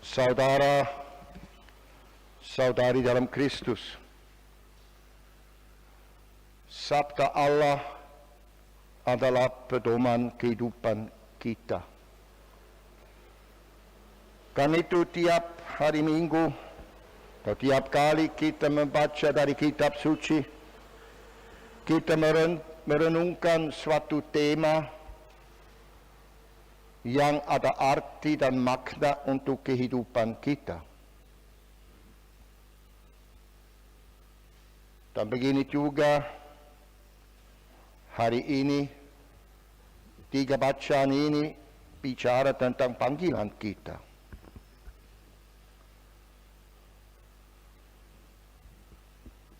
Saudara-saudari dalam Kristus, sabda Allah adalah pedoman kehidupan kita. Karena itu tiap hari Minggu atau tiap kali kita membaca dari kitab suci, kita merenungkan suatu tema yang ada arti dan makna untuk kehidupan kita. Dan begini juga hari ini, 3 bacaan ini bicara tentang panggilan kita.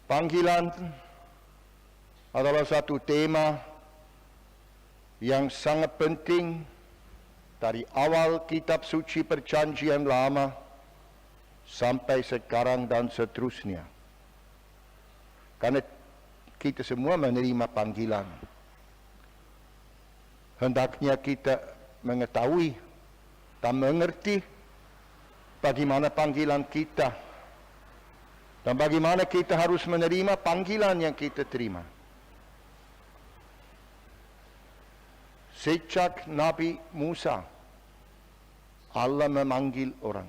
Panggilan adalah satu tema yang sangat penting dari awal kitab suci Perjanjian Lama sampai sekarang dan seterusnya. Karena kita semua menerima panggilan. Hendaknya kita mengetahui dan mengerti bagaimana panggilan kita dan bagaimana kita harus menerima panggilan yang kita terima. Sejak Nabi Musa, Allah memanggil orang.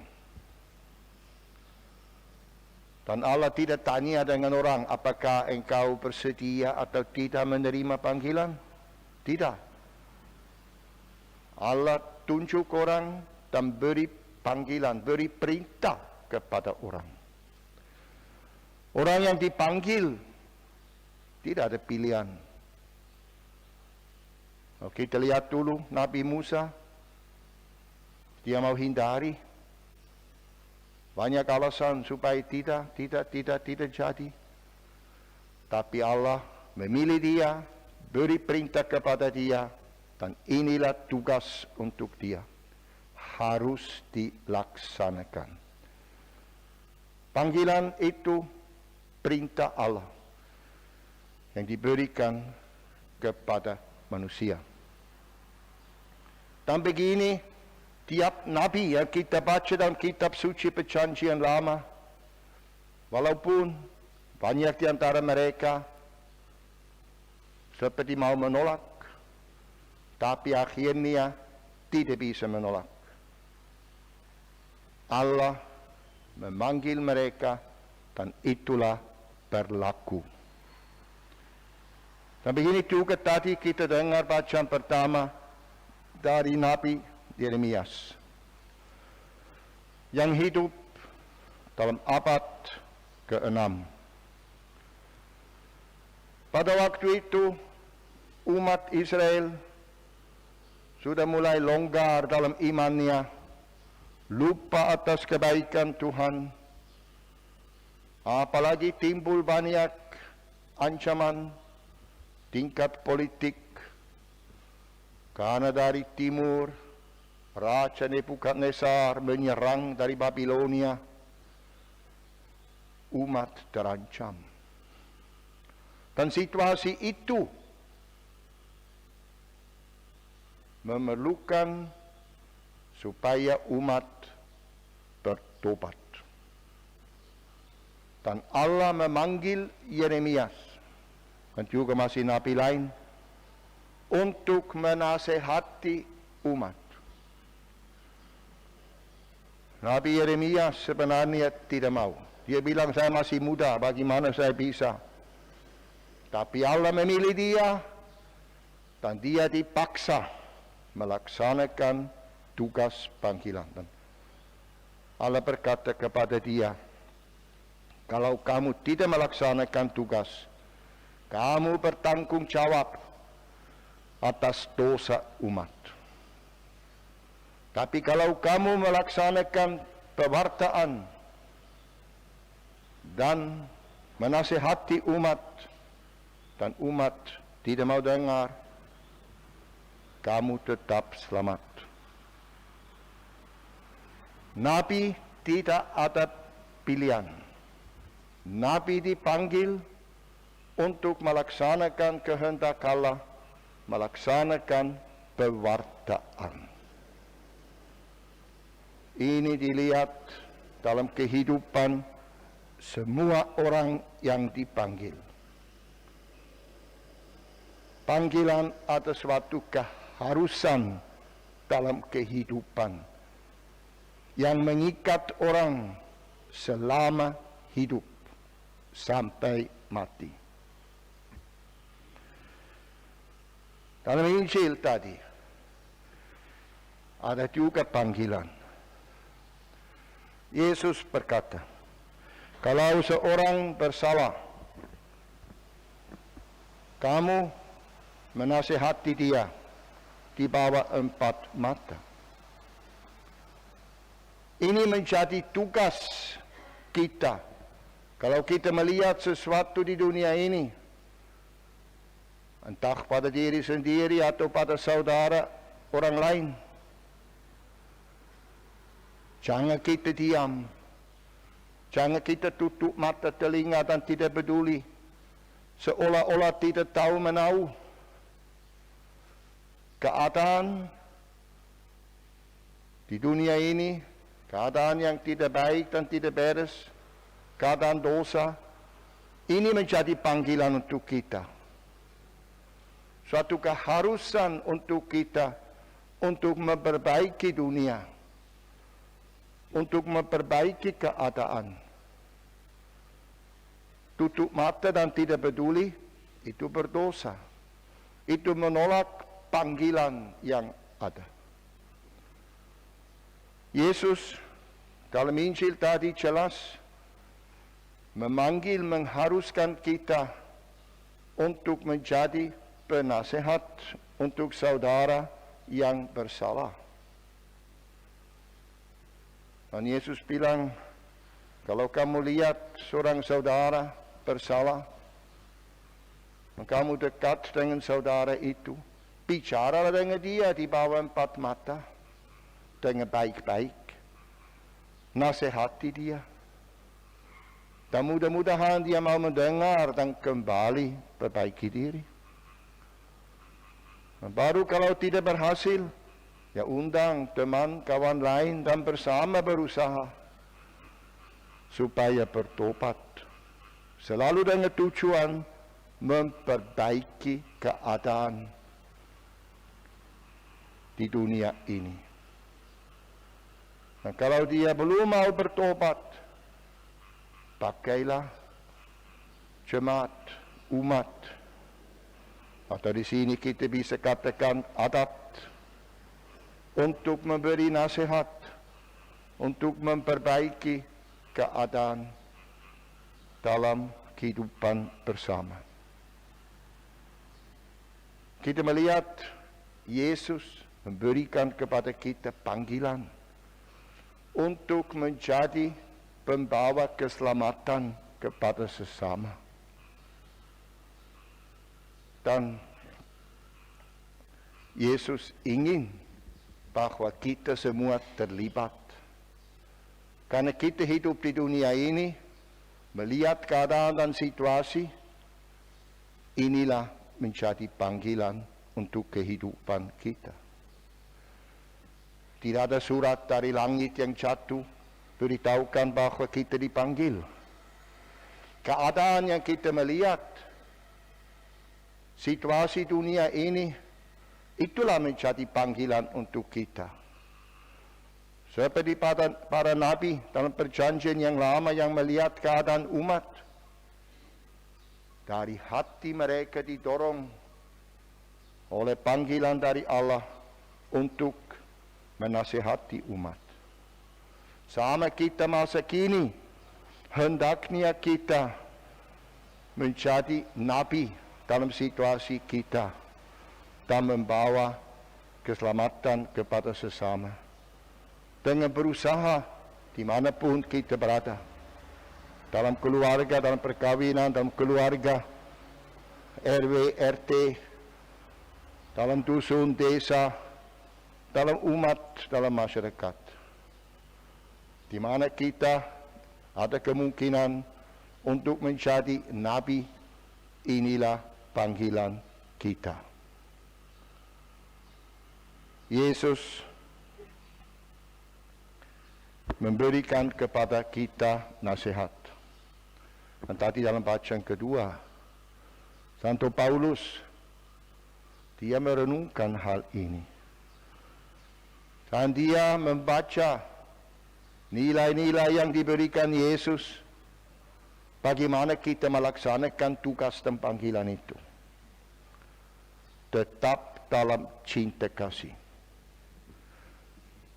Dan Allah tidak tanya dengan orang, apakah engkau bersedia atau tidak menerima panggilan? Tidak. Allah tunjuk orang dan beri panggilan, beri perintah kepada orang. Orang yang dipanggil tidak ada pilihan. Kita lihat dulu Nabi Musa, dia mau hindari banyak alasan supaya tidak jadi. Tapi Allah memilih dia, beri perintah kepada dia, dan inilah tugas untuk dia. Harus dilaksanakan. Panggilan itu perintah Allah yang diberikan kepada manusia. Dan begini, tiap nabi yang kita baca dalam kitab suci Perjanjian Lama, walaupun banyak di antara mereka seperti mau menolak, tapi akhirnya tidak bisa menolak. Allah memanggil mereka dan itulah berlaku. Dan begini juga tadi kita dengar bacaan pertama dari Nabi Yeremias yang hidup dalam abad ke-6. Pada waktu itu umat Israel sudah mulai longgar dalam imannya, lupa atas kebaikan Tuhan, apalagi timbul banyak ancaman tingkat politik karena dari timur Raja Nebukadnezar menyerang dari Babilonia. Umat terancam. Dan situasi itu memerlukan supaya umat bertobat. Dan Allah memanggil Yeremias dan juga masih nabi lain untuk menasehati umat. Nabi Yeremias sebenarnya tidak mau. Dia bilang, saya masih muda, bagaimana saya bisa? Tapi Allah memilih dia dan dia dipaksa melaksanakan tugas panggilan. Dan Allah berkata kepada dia, kalau kamu tidak melaksanakan tugas, kamu bertanggung jawab atas dosa umat. Tapi kalau kamu melaksanakan pewartaan dan menasihati umat, dan umat tidak mau dengar, kamu tetap selamat. Nabi tidak ada pilihan. Nabi dipanggil untuk melaksanakan kehendak Allah, melaksanakan pewartaan. ini dilihat dalam kehidupan semua orang yang dipanggil. Panggilan ada suatu keharusan dalam kehidupan yang mengikat orang selama hidup sampai mati. Dalam Injil tadi ada juga panggilan. Yesus berkata, kalau seorang bersalah, kamu menasihati dia di bawah 4 mata. Ini menjadi tugas kita. Kalau kita melihat sesuatu di dunia ini, entah pada diri sendiri atau pada saudara orang lain, jangan kita diam. Jangan kita tutup mata, telinga dan tidak peduli. Seolah-olah tidak tahu menahu. Keadaan di dunia ini, keadaan yang tidak baik dan tidak beres, keadaan dosa, ini menjadi panggilan untuk kita. Suatu keharusan untuk kita untuk memperbaiki dunia, untuk memperbaiki keadaan. Tutup mata dan tidak peduli, itu berdosa. Itu menolak panggilan yang ada. Yesus dalam Injil tadi jelas memanggil, mengharuskan kita untuk menjadi penasehat untuk saudara yang bersalah. Dan Yesus bilang, kalau kamu lihat seorang saudara bersalah, kamu dekat dengan saudara itu, bicaralah dengan dia di bawah 4 mata, dengan baik-baik, nasihati dia. Dan mudah-mudahan dia mau mendengar dan kembali perbaiki diri. Dan baru kalau tidak berhasil, ya undang teman, kawan lain dan bersama berusaha supaya bertobat. Selalu dengan tujuan memperbaiki keadaan di dunia ini. Nah, kalau dia belum mau bertobat, pakailah jemaat, umat. Atau di sini kita bisa katakan adat untuk memberi nasihat, untuk memperbaiki keadaan dalam kehidupan bersama. Kita melihat Yesus memberikan kepada kita panggilan untuk menjadi pembawa keselamatan kepada sesama. Dan Yesus ingin bahwa kita semua terlibat. Karena kita hidup di dunia ini, melihat keadaan dan situasi, inilah menjadi panggilan untuk kehidupan kita. Tidak ada surat dari langit yang jatuh beritahukan bahwa kita dipanggil. Keadaan yang kita melihat, situasi dunia ini, itulah menjadi panggilan untuk kita. Seperti para nabi dalam perjanjian yang lama yang melihat keadaan umat, dari hati mereka didorong oleh panggilan dari Allah untuk menasihati umat. Sama kita masa kini, hendaknya kita menjadi nabi dalam situasi kita dan membawa keselamatan kepada sesama. Dengan berusaha dimanapun kita berada, dalam keluarga, dalam perkawinan, dalam keluarga, RW, RT, dalam dusun, desa, dalam umat, dalam masyarakat. Di mana kita ada kemungkinan untuk menjadi nabi, inilah panggilan kita. Yesus memberikan kepada kita nasihat. Dan tadi dalam bacaan kedua, Santo Paulus, dia merenungkan hal ini. Dan dia membaca nilai-nilai yang diberikan Yesus, bagaimana kita melaksanakan tugas dan panggilan itu. Tetap dalam cinta kasih.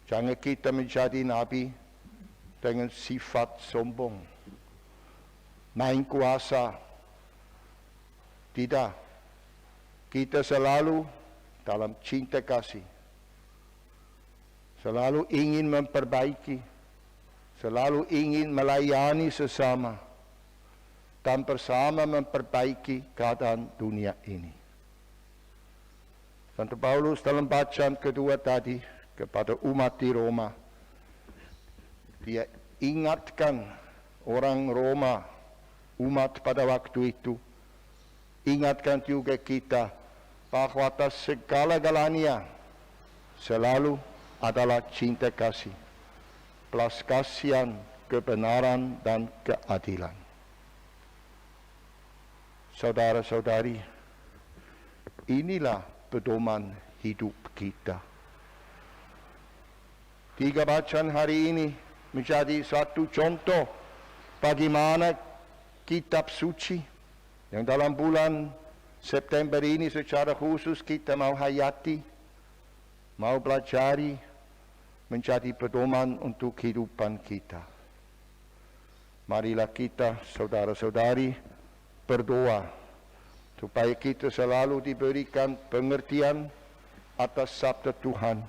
Jangan kita menjadi nabi dengan sifat sombong, main kuasa. Tidak. Kita selalu dalam cinta kasih. Selalu ingin memperbaiki. Selalu ingin melayani sesama. Dan bersama memperbaiki keadaan dunia ini. Santo Paulus dalam bacaan kedua tadi kepada umat di Roma, dia ingatkan orang Roma, umat pada waktu itu, ingatkan juga kita bahwa atas segala-galanya selalu adalah cinta kasih, belas kasihan, kebenaran dan keadilan. Saudara-saudari, inilah pedoman hidup kita. 3 bacaan hari ini menjadi suatu contoh bagaimana kitab suci yang dalam bulan September ini secara khusus kita mau hayati, mau pelajari, menjadi pedoman untuk kehidupan kita. Marilah kita, saudara-saudari, berdoa supaya kita selalu diberikan pengertian atas sabda Tuhan,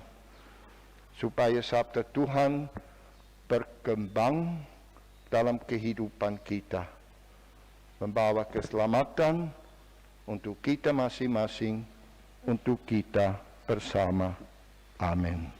supaya sabda Tuhan berkembang dalam kehidupan kita, membawa keselamatan untuk kita masing-masing, untuk kita bersama. Amin.